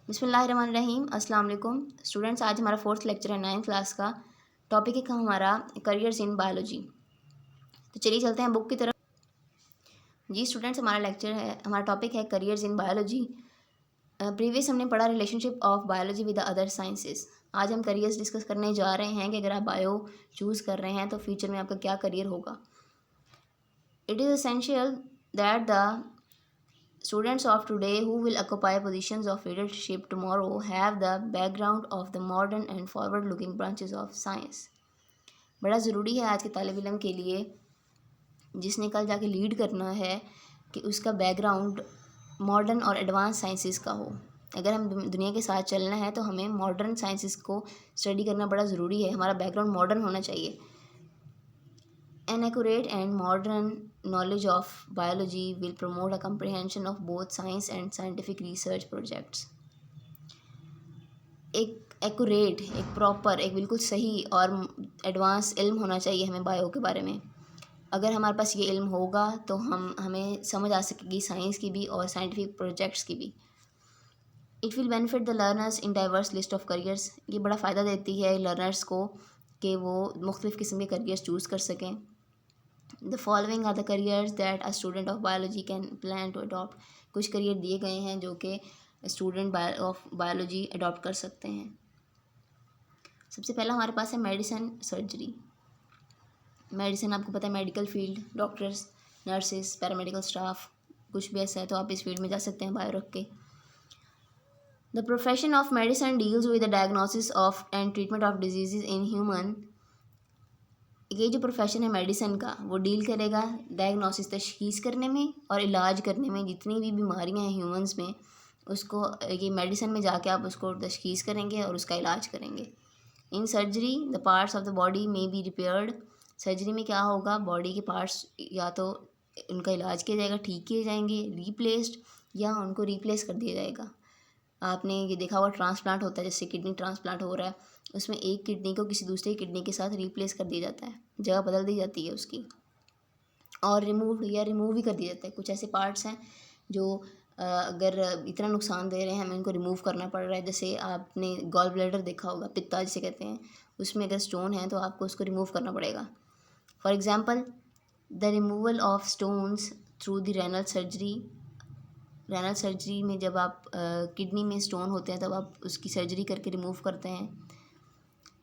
बिस्मिल्लाहिर्रहमानिर्रहीम। अस्सलाम वालेकुम स्टूडेंट्स। आज हमारा फोर्थ लेक्चर है 9th क्लास का। टॉपिक है हमारा करियर्स इन बायोलॉजी। तो चलिए चलते हैं बुक की तरफ। जी स्टूडेंट्स, हमारा टॉपिक है करियर्स इन बायोलॉजी। प्रीवियस हमने पढ़ा relationship of biology with the other sciences. आज हम करियर्स डिस्कस करने जा रहे हैं कि अगर आप बायो चूज़ कर रहे हैं तो फ्यूचर में आपका क्या करियर होगा। It is essential that the students of today who will occupy positions of leadership tomorrow have the background of the modern and forward-looking branches of science। बड़ा ज़रूरी है आज के तालिब इल्म के लिए जिसने कल जाके लीड करना है कि उसका बैकग्राउंड मॉडर्न और एडवांस साइंसेस का हो। अगर हम दुनिया के साथ चलना है तो हमें मॉडर्न साइंसेस को स्टडी करना बड़ा ज़रूरी है। हमारा बैकग्राउंड मॉडर्न होना चाहिए। An accurate and modern knowledge of biology will promote a comprehension of both science and scientific research projects। एक एक्यूरेट, एक प्रॉपर, एक बिल्कुल सही और एडवांस इल्म होना चाहिए हमें बायो के बारे में। अगर हमारे पास ये इल्म होगा तो हमें समझ आ सकेगी साइंस की भी और साइंटिफिक प्रोजेक्ट्स की भी। It will benefit the learners in diverse list of careers. ये बड़ा फ़ायदा देती है लर्नर्स को कि वो मुख्तलिफ़ किस्म के करियर्स चूज़ कर सकें। The following are the careers that a student of biology can plan to adopt। कुछ करियर दिए गए हैं जो कि स्टूडेंट ऑफ बायोलॉजी अडॉप्ट कर सकते हैं। सबसे पहला हमारे पास है मेडिसिन सर्जरी। मेडिसिन आपको पता है medical field, doctors, nurses, paramedical staff, कुछ भी ऐसा है तो आप इस फील्ड में जा सकते हैं बायो रख के। The profession of medicine deals with the diagnosis of and treatment of disease in human. ये जो प्रोफेशन है मेडिसिन का वो डील करेगा डायग्नोसिस तशखीस करने में और इलाज करने में। जितनी भी बीमारियां हैं ह्यूमंस में उसको ये मेडिसिन में जाके आप उसको तशखीस करेंगे और उसका इलाज करेंगे। In surgery the parts of the body में बी रिपेयर्ड। सर्जरी में क्या होगा, बॉडी के पार्ट्स या तो उनका इलाज किया जाएगा, ठीक किए जाएंगे, रिप्लेस्ड, या उनको रिप्लेस कर दिया जाएगा। आपने ये देखा हुआ ट्रांसप्लांट होता है, जैसे किडनी ट्रांसप्लांट हो रहा है, उसमें एक किडनी को किसी दूसरे किडनी के साथ रिप्लेस कर दिया जाता है, जगह बदल दी जाती है उसकी, और रिमूव भी कर दिया जाता है। कुछ ऐसे पार्ट्स हैं जो अगर इतना नुकसान दे रहे हैं हमें उनको रिमूव करना पड़ रहा है। जैसे आपने गॉल ब्लैडर देखा होगा, पित्ता जिसे कहते हैं, उसमें अगर स्टोन है तो आपको उसको रिमूव करना पड़ेगा। For example the removal of stones through the renal surgery. Renal surgery में जब आप किडनी में स्टोन होते हैं तब आप उसकी सर्जरी करके रिमूव करते हैं।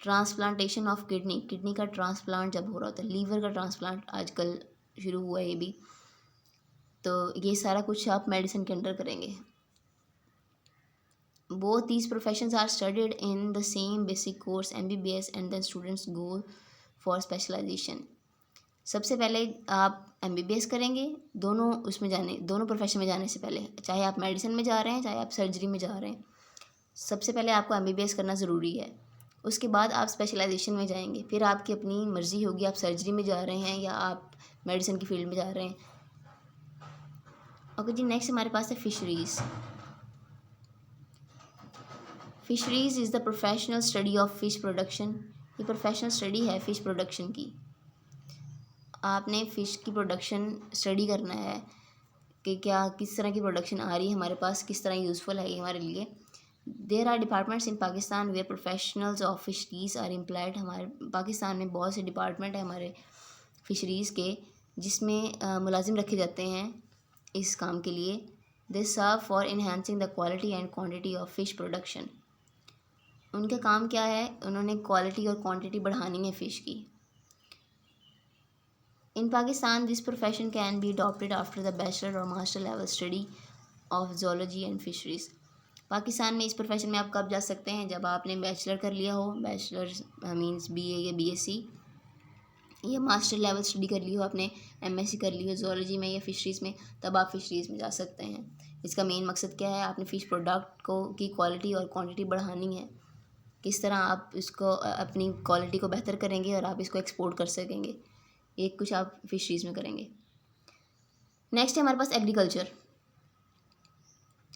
ट्रांसप्लांटेशन ऑफ किडनी, किडनी का ट्रांसप्लांट जब हो रहा होता है, लीवर का ट्रांसप्लांट आजकल शुरू हुआ है ये भी, तो ये सारा कुछ आप मेडिसिन के अंडर करेंगे। Both these professions are studied in the same basic course MBBS and then students go for specialisation. सबसे पहले आप MBBS करेंगे दोनों प्रोफेशन में जाने से पहले, चाहे आप मेडिसिन में जा रहे हैं चाहे आप सर्जरी में जा रहे हैं। सबसे पहले आपको MBBS करना ज़रूरी है। उसके बाद आप स्पेशलाइजेशन में जाएंगे, फिर आपकी अपनी मर्ज़ी होगी आप सर्जरी में जा रहे हैं या आप मेडिसिन की फील्ड में जा रहे हैं। ओके जी, नेक्स्ट हमारे पास है fisheries. Fisheries is the professional study of fish production. ये प्रोफेशनल स्टडी है फ़िश प्रोडक्शन की। आपने फ़िश की प्रोडक्शन स्टडी करना है कि क्या किस तरह की प्रोडक्शन आ रही है हमारे पास, किस तरह यूज़फुल है ये हमारे लिए। There are departments in Pakistan where professionals of fisheries are employed. हमारे पाकिस्तान में बहुत से डिपार्टमेंट है हमारे फिशरीज़ के जिसमें मुलाजिम रखे जाते हैं इस काम के लिए। They serve for enhancing the quality and quantity of fish production. उनका काम क्या है, उन्होंने क्वालिटी और क्वांटिटी बढ़ानी है फ़िश की। In Pakistan this profession can be adopted after the bachelor और master level study of zoology and fisheries. Pakistan में इस प्रोफेशन में आप कब जा सकते हैं, जब आपने बैचलर कर लिया हो, बैचलर मींस BA या BSc, या मास्टर लेवल स्टडी कर ली हो, आपने MSc कर ली हो जोलॉजी में या फिशरीज़ में, तब आप फिशरीज़ में जा सकते हैं। इसका मेन मकसद क्या है, आपने फ़िश प्रोडक्ट की क्वालिटी और क्वांटिटी बढ़ानी है। किस तरह आप इसको अपनी क्वालिटी को बेहतर करेंगे और आप इसको एक्सपोर्ट कर सकेंगे, एक कुछ आप फिशरीज़ में करेंगे। नेक्स्ट है हमारे पास एग्रीकल्चर,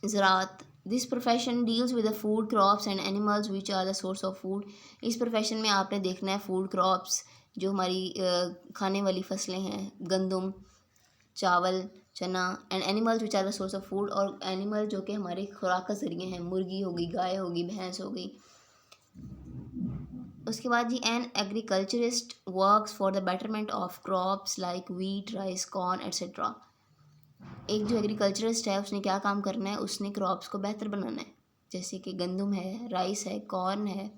ज़राअत। This profession deals with the food crops and animals which are the source of food. इस प्रोफेशन में आपने देखना है फूड क्रॉप्स, जो हमारी खाने वाली फसलें हैं, गंदम, चावल, चना, and animals which are the source of food, और एनिमल जो कि हमारे खुराक का ज़रिए हैं, मुर्गी होगी, गाय होगी, भैंस हो गई। उसके बाद जी, an agriculturist works for the betterment of crops like wheat, rice, corn etcetera. एक जो एग्रीकल्चरिस्ट है उसने क्या काम करना है, उसने क्रॉप्स को बेहतर बनाना है, जैसे कि गंदम है, राइस है, कॉर्न है,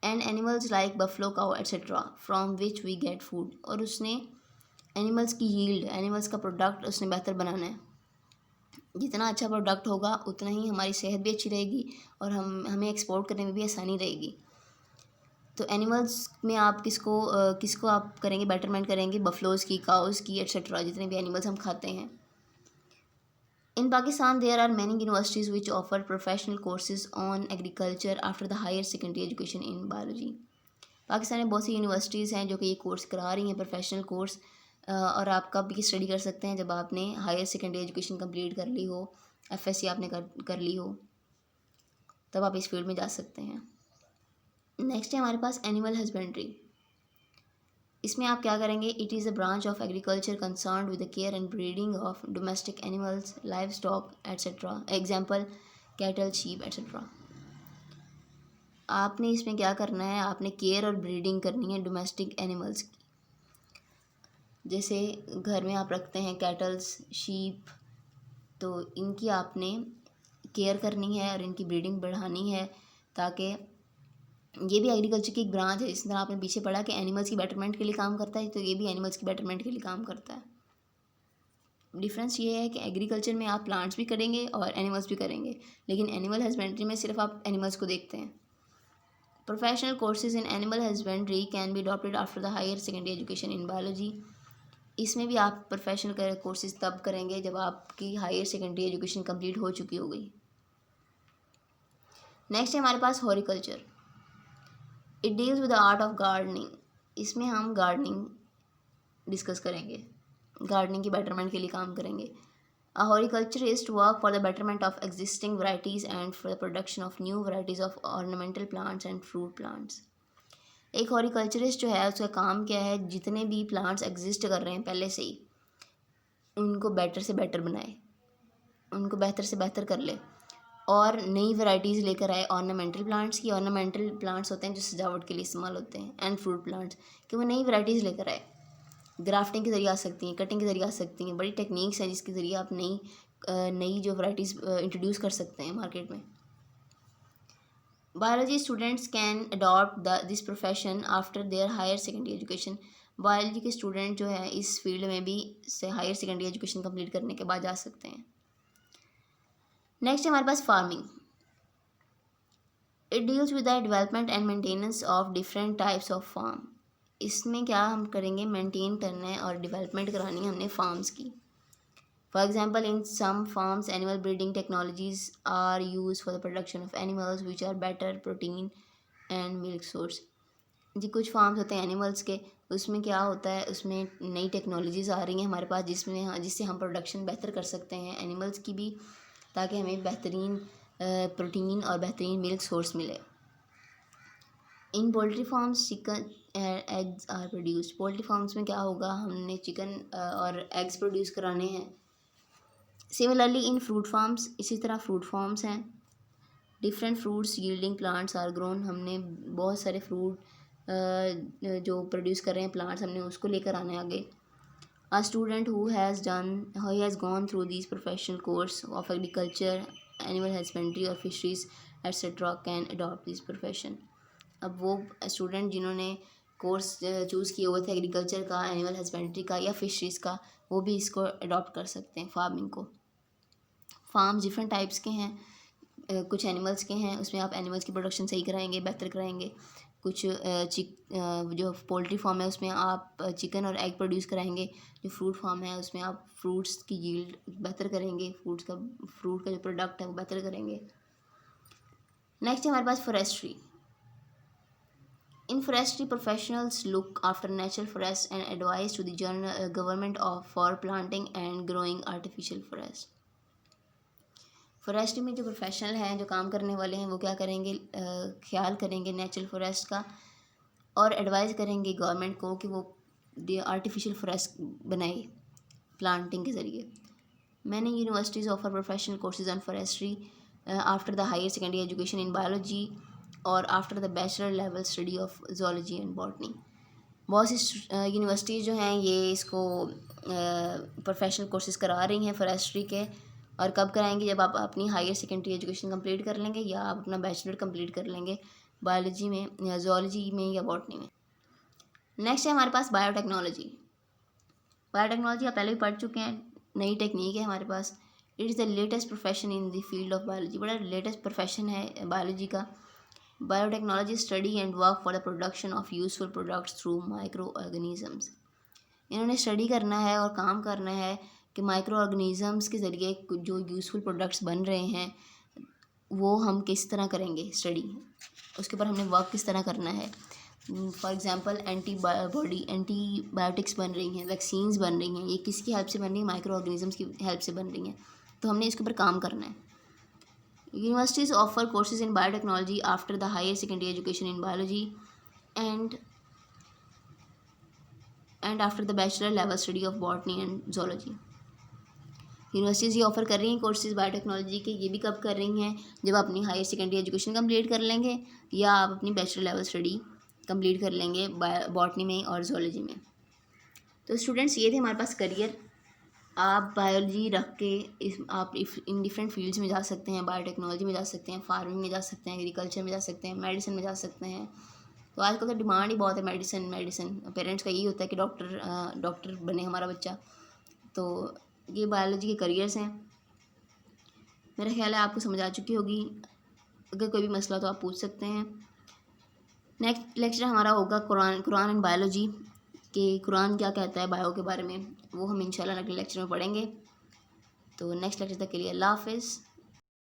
and animals like buffalo, cow etcetera from which we get food. और उसने एनिमल्स की यील्ड, एनिमल्स का प्रोडक्ट उसने बेहतर बनाना है। जितना अच्छा प्रोडक्ट होगा उतना ही हमारी सेहत भी अच्छी रहेगी और हमें एक्सपोर्ट करने में भी आसानी रहेगी। तो एनिमल्स में आप किसको आप करेंगे, बेटरमेंट करेंगे, बफलोज़ की, काउज़ की एट्सेट्रा, जितने भी एनिमल्स हम खाते हैं। In Pakistan, there are many universities which offer professional courses on agriculture after the higher secondary education in biology. Pakistan में बहुत सी यूनिवर्सिटीज़ हैं जो कि ये कोर्स करा रही हैं, प्रोफेशनल कोर्स, और आप कब भी स्टडी कर सकते हैं जब आपने हायर सेकेंडरी एजुकेशन कंप्लीट कर ली हो, एफएससी आपने कर ली हो, तब आप इस फील्ड में जा सकते हैं। नेक्स्ट है हमारे पास एनिमल हस्बेंड्री। इसमें आप क्या करेंगे, it is a branch of agriculture concern with the care and breeding of domestic animals, live stock etcetera, example cattle, sheep etcetera. आपने इसमें क्या करना है, आपने केयर और ब्रीडिंग करनी है डोमेस्टिक एनिमल्स की। जैसे घर में आप रखते हैं कैटल्स, शीप, तो इनकी आपने केयर करनी है और इनकी ब्रीडिंग बढ़ानी है, ताकि ये भी एग्रीकल्चर की एक ब्रांच है। इस तरह आपने पीछे पढ़ा कि एनिमल्स की बेटरमेंट के लिए काम करता है, तो ये भी एनिमल्स की बेटरमेंट के लिए काम करता है। डिफरेंस ये है कि एग्रीकल्चर में आप प्लांट्स भी करेंगे और एनिमल्स भी करेंगे, लेकिन एनिमल हस्बेंड्री में सिर्फ आप एनिमल्स को देखते हैं। Professional courses in animal husbandry can be adopted after the higher secondary education in biology. इसमें भी आप प्रोफेशनल कोर्सेज तब करेंगे जब आपकी हायर सेकेंडरी एजुकेशन कंप्लीट हो चुकी हो गई। नेक्स्ट है हमारे पास horticulture. It deals with the art of gardening. इसमें हम गार्डनिंग डिस्कस करेंगे, गार्डनिंग की बेटरमेंट के लिए काम करेंगे। A horticulturist work for the betterment of existing varieties and for the production of new varieties of ornamental plants and fruit plants. एक horticulturist जो है उसका काम क्या है, जितने भी प्लांट्स एग्जिस्ट कर रहे हैं पहले से ही, उनको बेटर से बेटर बनाए, उनको बेहतर से बेहतर कर ले और नई वैराइटीज़ लेकर आए। ऑर्नामेंटल प्लांट्स की, ऑर्नामेंटल प्लांट्स होते हैं जो सजावट के लिए इस्तेमाल होते हैं, एंड फ्रूट प्लांट्स कि वो नई वैराइटीज़ लेकर आए। ग्राफ्टिंग के ज़रिए आ सकती हैं, कटिंग के ज़रिए आ सकती हैं, बड़ी टेक्निक्स हैं जिसके ज़रिए आप नई जो वैराइटीज़ इंट्रोड्यूस कर सकते हैं मार्केट में। Biology students can adopt this profession after their higher secondary education. Biology के स्टूडेंट जो है इस फील्ड में भी से हायर सेकेंडरी एजुकेशन कंप्लीट करने के बाद जा सकते हैं। नेक्स्ट है हमारे पास farming. It deals with the development and maintenance of different types of farm. इसमें क्या हम करेंगे, मेंटेन करना है और डेवलपमेंट करानी है हमने फार्म्स की। For example, in some farms animal breeding technologies are use for the production of animals which are better protein and milk source. जी कुछ फार्म्स होते हैं एनिमल्स के, उसमें क्या होता है, उसमें नई टेक्नोलॉजीज़ आ रही हैं हमारे पास जिससे हम प्रोडक्शन बेहतर कर सकते हैं एनिमल्स की भी, ताकि हमें बेहतरीन प्रोटीन और बेहतरीन मिल्क सोर्स मिले। In poultry farms chicken eggs are produced. Poultry farms में क्या होगा, हमने चिकन और एग्स प्रोड्यूस कराने हैं। सिमिलरली इन फ्रूट फार्म्स, इसी तरह फ्रूट फार्म्स हैं। Different fruits yielding plants are grown. हमने बहुत सारे फ्रूट जो प्रोड्यूस कर रहे हैं प्लांट्स, हमने उसको लेकर आना है आगे। A student who has gone through these professional course of agriculture, animal husbandry or fisheries etc. can adopt this profession। अब वो स्टूडेंट जिन्होंने कोर्स चूज़ किए हुए थे एग्रीकल्चर का, एनिमल हस्बेंड्री का या फिशरीज़ का, वो भी इसको अडॉप्ट कर सकते हैं फार्मिंग को। फार्म्स डिफरेंट टाइप्स के हैं, कुछ एनिमल्स के हैं, उसमें आप एनिमल्स की प्रोडक्शन सही कराएंगे, बेहतर कराएंगे। कुछ जो पोल्ट्री फार्म है उसमें आप चिकन और एग प्रोड्यूस कराएंगे। जो फ्रूट फार्म है उसमें आप फ्रूट्स की यील्ड बेहतर करेंगे, फ्रूट का जो प्रोडक्ट है वो बेहतर करेंगे। नेक्स्ट है हमारे पास forestry. In forestry professionals look after natural forest and advice to the government for planting and growing artificial forest. Forestry में जो प्रोफेशनल हैं, जो काम करने वाले हैं, वो क्या करेंगे, ख्याल करेंगे नेचुरल फॉरेस्ट का और एडवाइस करेंगे गवर्नमेंट को कि वो आर्टिफिशियल फॉरेस्ट बनाए, प्लांटिंग के ज़रिए। Many universities offer professional courses on forestry after the higher secondary education in biology और after the bachelor level study of zoology and botany. बहुत सी यूनिवर्सिटीज़ जो हैं ये इसको प्रोफेशनल कोर्सेज करा रही हैं फॉरेस्ट्री के, और कब कराएंगे, जब आप अपनी हायर सेकेंडरी एजुकेशन कंप्लीट कर लेंगे या आप अपना बैचलर कंप्लीट कर लेंगे बायोलॉजी में या zoology में या बॉटनी में। नेक्स्ट है हमारे पास बायोटेक्नोलॉजी। बायोटेक्नोलॉजी आप पहले भी पढ़ चुके हैं, नई टेक्निक है हमारे पास। It is the latest profession in the field of biology. बड़ा लेटेस्ट प्रोफेशन है बायोलॉजी का। Biotechnology study and work for the production of useful products through micro organisms. इन्होंने स्टडी करना है और काम करना है कि माइक्रो ऑर्गेनिजम्स के ज़रिए जो यूज़फुल प्रोडक्ट्स बन रहे हैं वो हम किस तरह करेंगे स्टडी, उसके ऊपर हमने वर्क किस तरह करना है। फॉर एग्ज़ाम्पल एंटीबायोटिक्स बन रही हैं, वैक्सीन्स बन रही हैं, ये किसकी हेल्प से बन रही हैं, माइक्रो ऑर्गेनिजम्स की हेल्प से बन रही हैं, तो हमने इसके ऊपर काम करना है। Universities offer courses in biotechnology after the higher secondary education in biology and after the bachelor level study of botany and zoology। Universities ये ऑफ़र कर रही हैं कोर्सेज बायोटेक्नोलॉजी के। ये भी कब कर रही हैं, जब आप अपनी हायर सेकेंडरी एजुकेशन कंप्लीट कर लेंगे या आप अपनी बैचलर लेवल स्टडी कंप्लीट कर लेंगे बॉटनी में और zoology में। तो स्टूडेंट्स ये थे हमारे पास करियर। आप बायोलॉजी रख के आप इन डिफरेंट फील्ड्स में जा सकते हैं, बायोटेक्नोलॉजी में जा सकते हैं, फार्मिंग में जा सकते हैं, एग्रीकल्चर में जा सकते हैं, मेडिसिन में जा सकते हैं। तो आजकल तो डिमांड ही बहुत है मेडिसिन। पेरेंट्स का यही होता है कि डॉक्टर बने हमारा बच्चा। तो ये बायोलॉजी के करियर्स हैं। मेरा ख्याल है आपको समझ आ चुकी होगी। अगर कोई भी मसला तो आप पूछ सकते हैं। नेक्स्ट लेक्चर हमारा होगा कुरान एंड बायोलॉजी, कि कुरान क्या कहता है बायो के बारे में, वो हम इंशाल्लाह अगले लेक्चर में पढ़ेंगे। तो नेक्स्ट लेक्चर तक के लिए अल्लाह हाफ़िज़।